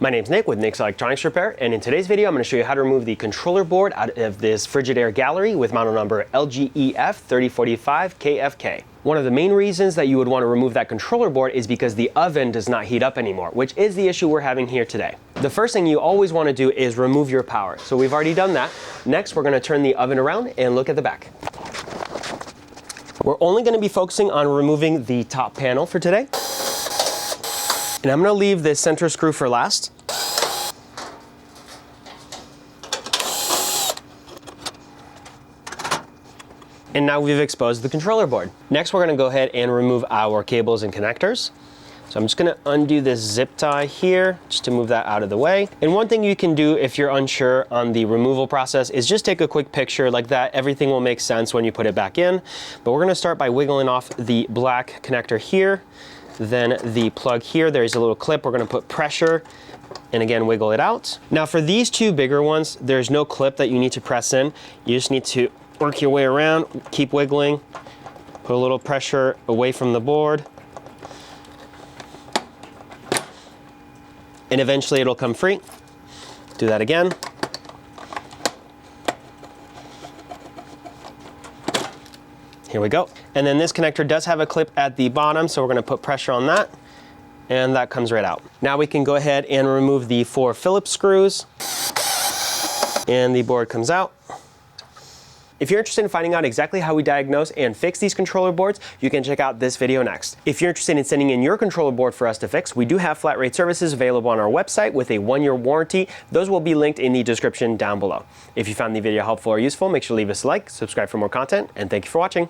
My name's Nick with Nick's Electronics Repair, and in today's video I'm going to show you how to remove the controller board out of this Frigidaire gallery with model number LGEF3045KFK. One of the main reasons that you would want to remove that controller board is because the oven does not heat up anymore, which is the issue we're having here today. The first thing you always want to do is remove your power. So we've already done that. Next, we're going to turn the oven around and look at the back. We're only going to be focusing on removing the top panel for today. And I'm going to leave this center screw for last. And now we've exposed the controller board. Next, we're going to go ahead and remove our cables and connectors. So I'm just going to undo this zip tie here just to move that out of the way. And one thing you can do if you're unsure on the removal process is just take a quick picture like that. Everything will make sense when you put it back in. But we're going to start by wiggling off the black connector here. Then the plug here, there's a little clip. We're going to put pressure and again wiggle it out. Now for these two bigger ones, there's no clip that you need to press in. You just need to work your way around, keep wiggling, put a little pressure away from the board, and eventually it'll come free. Do that again. Here we go. And then this connector does have a clip at the bottom, so we're going to put pressure on that, and that comes right out. Now we can go ahead and remove the 4 Phillips screws, and the board comes out. If you're interested in finding out exactly how we diagnose and fix these controller boards, you can check out this video next. If you're interested in sending in your controller board for us to fix, we do have flat rate services available on our website with a 1-year warranty. Those will be linked in the description down below. If you found the video helpful or useful, make sure to leave us a like, subscribe for more content, and thank you for watching.